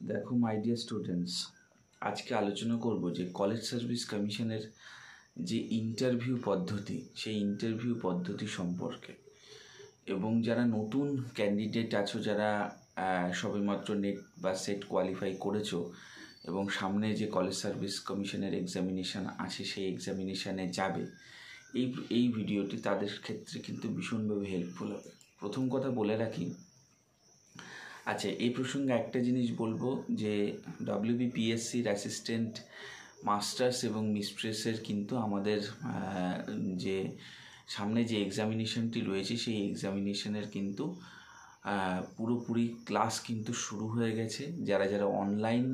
দেখো my dear students, আজকে আলোচনা করব যে কলেজ সার্ভিস কমিশনের যে ইন্টারভিউ পদ্ধতি, সেই ইন্টারভিউ পদ্ধতি সম্পর্কে। এবং যারা নতুন ক্যান্ডিডেট আছো, যারা সবেমাত্র নেট বা সেট কোয়ালিফাই করেছো এবং সামনে যে কলেজ সার্ভিস কমিশনের এক্সামিনেশান আছে সেই এক্সামিনেশানে যাবে, এই ভিডিওটি তাদের ক্ষেত্রে কিন্তু ভীষণভাবে হেল্পফুল হবে। প্রথম কথা বলে রাখি, আচ্ছা এই প্রসঙ্গে একটা জিনিস বলবো যে WBPSCর অ্যাসিস্ট্যান্ট মাস্টার্স এবং মিস্ট্রেসের কিন্তু আমাদের যে সামনে যে এক্সামিনেশনটি রয়েছে সেই এক্সামিনেশনের কিন্তু পুরোপুরি ক্লাস কিন্তু শুরু হয়ে গেছে। যারা যারা অনলাইন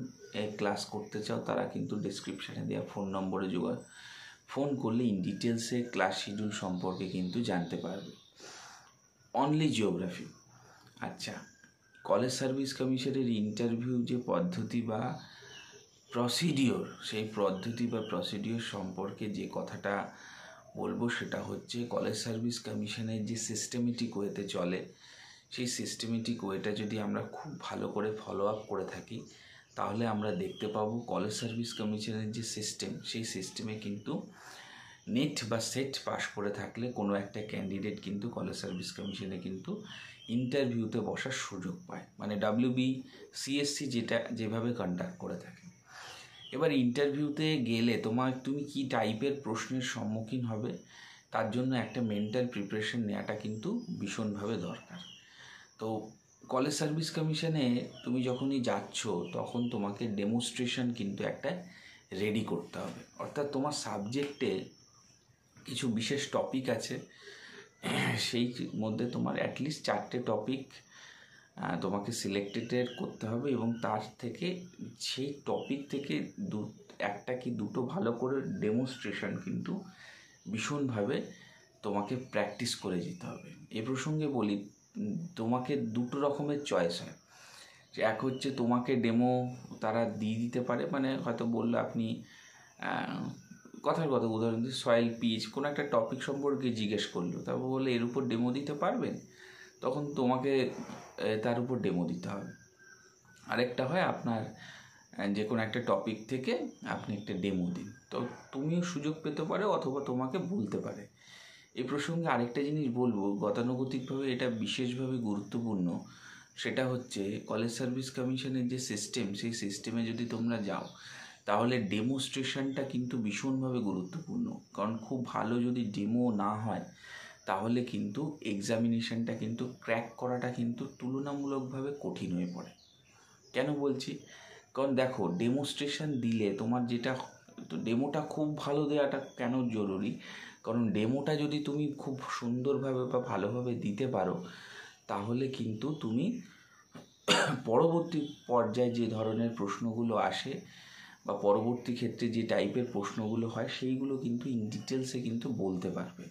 ক্লাস করতে চাও তারা কিন্তু ডেসক্রিপশানে দেওয়া ফোন নম্বরে ফোন করলে ইন ডিটেলসে ক্লাস শিডিউল সম্পর্কে কিন্তু জানতে পারবে। Only geography. আচ্ছা, কলেজ সার্ভিস কমিশনের ইন্টারভিউ যে পদ্ধতি বা প্রসিডিওর, সেই পদ্ধতি বা প্রসিডিওর সম্পর্কে যে কথাটা বলবো সেটা হচ্ছে কলেজ সার্ভিস কমিশনের যে সিস্টেমেটিক ওয়েতে চলে, সেই সিস্টেমেটিক ওয়েটা যদি আমরা খুব ভালো করে ফলো আপ করে থাকি তাহলে আমরা দেখতে পাবো কলেজ সার্ভিস কমিশনের যে সিস্টেম, সেই সিস্টেমে কিন্তু নেট বা সেট পাস করে থাকলে কোনো একটা ক্যান্ডিডেট কিন্তু কলেজ সার্ভিস কমিশনে কিন্তু ইন্টারভিউতে বসার সুযোগ পায়, মানে WBCSC যেভাবে কন্ডাক্ট করে থাকে। এবার ইন্টারভিউতে গেলে তুমি কি টাইপের প্রশ্নের সম্মুখীন হবে তার জন্য একটা মেন্টাল প্রিপারেশন নেওয়াটা কিন্তু ভীষণভাবে দরকার। তো কলেজ সার্ভিস কমিশনে তুমি যখনই যাচ্ছ তখন তোমাকে ডেমনস্ট্রেশন কিন্তু একটা রেডি করতে হবে। অর্থাৎ তোমার সাবজেক্টে কিছু বিশেষ টপিক আছে, সেই মধ্যে তোমার অ্যাটলিস্ট 4টে টপিক তোমাকে সিলেক্টেড করতে হবে এবং তার থেকে সেই টপিক থেকে একটা কি দুটো ভালো করে ডেমনস্ট্রেশন কিন্তু ভীষণভাবে তোমাকে প্র্যাকটিস করে যেতে হবে। এ প্রসঙ্গে বলি, তোমাকে দুটো রকমের চয়েস হয়। যে এক হচ্ছে তোমাকে ডেমো তারা দিয়ে দিতে পারে, মানে হয়তো বললো আপনি কথার কথা উদাহরণ দিই, সয়েল পিচ কোনো একটা টপিক সম্পর্কে জিজ্ঞেস করলো, তারপর বললে এর উপর ডেমো দিতে পারবেন, তখন তোমাকে তার উপর ডেমো দিতে হবে। আরেকটা হয় আপনার যে কোনো একটা টপিক থেকে আপনি একটা ডেমো দিন, তো তুমিও সুযোগ পেতে পারো অথবা তোমাকে বলতে পারে। এই প্রসঙ্গে আরেকটা জিনিস বলবো, গতানুগতিকভাবে এটা বিশেষভাবে গুরুত্বপূর্ণ, সেটা হচ্ছে কলেজ সার্ভিস কমিশনের যে সিস্টেম, সেই সিস্টেমে যদি তোমরা যাও তাহলে ডেমোস্ট্রেশনটা কিন্তু ভীষণভাবে গুরুত্বপূর্ণ। কারণ খুব ভালো যদি ডেমো না হয় তাহলে কিন্তু এক্সামিনেশনটা কিন্তু ক্র্যাক করাটা কিন্তু তুলনামূলকভাবে কঠিন হয়ে পড়ে। কেন বলছি? কারণ দেখো, ডেমোস্ট্রেশন দিলে তোমার যেটা, তো ডেমোটা খুব ভালো দেওয়াটা কেন জরুরি, কারণ ডেমোটা যদি তুমি খুব সুন্দরভাবে বা ভালোভাবে দিতে পারো তাহলে কিন্তু তুমি পরবর্তী পর্যায়ে যে ধরনের প্রশ্নগুলো আসে বা পরবর্তী ক্ষেত্রে যে টাইপের প্রশ্নগুলো হয় সেইগুলো কিন্তু ইন ডিটেলসে কিন্তু বলতে পারবে।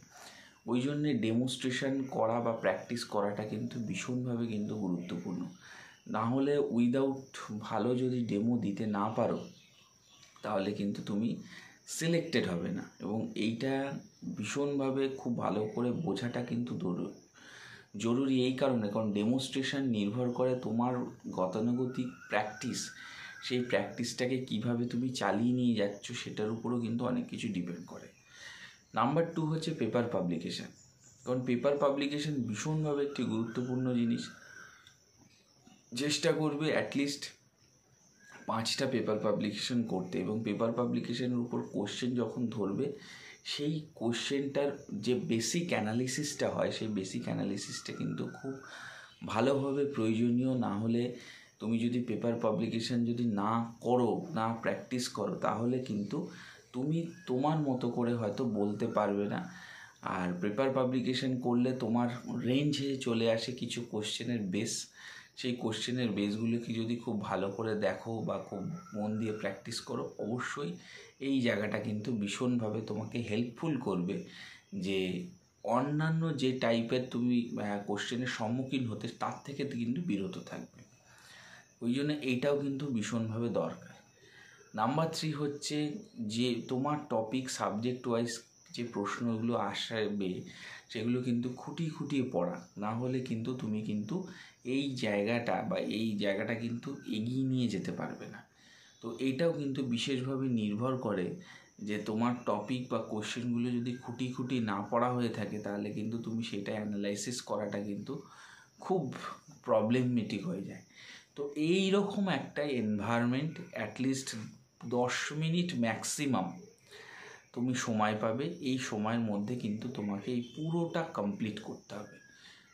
ওই জন্যে ডেমনস্ট্রেশন করা বা প্র্যাকটিস করাটা কিন্তু ভীষণভাবে কিন্তু গুরুত্বপূর্ণ। না হলে উইদাউট ভালো যদি ডেমো দিতে না পারো তাহলে কিন্তু তুমি সিলেক্টেড হবে না, এবং এইটা ভীষণভাবে খুব ভালো করে বোঝাটা কিন্তু জরুরি এই কারণে, কারণ ডেমনস্ট্রেশন নির্ভর করে তোমার গতানুগতিক প্র্যাকটিস, সেই প্র্যাকটিসটাকে কিভাবে তুমি চালিয়ে নিয়ে যাচ্ছ সেটার উপরও কিন্তু অনেক কিছু ডিপেন্ড করে। নাম্বার 2 হচ্ছে পেপার পাবলিকেশান। কারণ পেপার পাবলিকেশান ভীষণভাবে একটি গুরুত্বপূর্ণ জিনিস। চেষ্টা করবে অ্যাটলিস্ট 5টা পেপার পাবলিকেশান করতে, এবং পেপার পাবলিকেশানের উপর কোশ্চেন যখন ধরবে সেই কোশ্চেনটার যে বেসিক অ্যানালিসিসটা হয় সেই বেসিক অ্যানালিসিসটা কিন্তু খুব ভালোভাবে প্রয়োজনীয়। না হলে তুমি যদি পেপার পাবলিকেশান যদি না করো, না প্র্যাকটিস করো, তাহলে কিন্তু তুমি তোমার মতো করে হয়তো বলতে পারবে না। আর পেপার পাবলিকেশান করলে তোমার রেঞ্জে চলে আসে কিছু কোশ্চেনের বেস, সেই কোশ্চেনের বেসগুলোকে যদি খুব ভালো করে দেখো বা খুব মন দিয়ে প্র্যাকটিস করো, অবশ্যই এই জায়গাটা কিন্তু ভীষণভাবে তোমাকে হেল্পফুল করবে যে অন্যান্য যে টাইপের তুমি কোশ্চেনের সম্মুখীন হতে তার থেকে কিন্তু বিরত থাকবে। ওই জন্য এইটাও কিন্তু ভীষণভাবে দরকার। নাম্বার 3 হচ্ছে যে তোমার টপিক সাবজেক্ট ওয়াইজ যে প্রশ্নগুলো আসবে সেগুলো কিন্তু খুঁটিয়ে পড়া, না হলে কিন্তু তুমি কিন্তু এই জায়গাটা কিন্তু এগিয়ে নিয়ে যেতে পারবে না। তো এইটাও কিন্তু বিশেষভাবে নির্ভর করে যে তোমার টপিক বা কোশ্চেনগুলো যদি খুঁটি না পড়া হয়ে থাকে, তাহলে কিন্তু তুমি সেটা অ্যানালাইসিস করাটা কিন্তু খুব প্রবলেমেটিক হয়ে যায়। তো এই রকম একটা এনভায়রনমেন্ট অ্যাটলিস্ট 10 মিনিট ম্যাক্সিমাম তুমি সময় পাবে। এই সময়ের মধ্যে কিন্তু তোমাকে এই পুরোটা কমপ্লিট করতে হবে।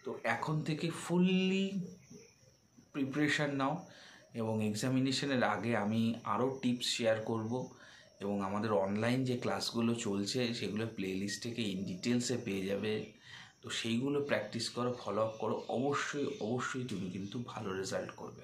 তো এখন থেকে ফুললি প্রিপারেশান নাও, এবং এক্সামিনেশনের আগে আমি আরও টিপস শেয়ার করব, এবং আমাদের অনলাইন যে ক্লাসগুলো চলছে সেগুলো প্লেলিস্ট থেকে ইন ডিটেলসে পেয়ে যাবে। তো সেইগুলো প্র্যাকটিস করো, ফলো আপ করো, অবশ্যই তুমি কিন্তু ভালো রেজাল্ট করবে।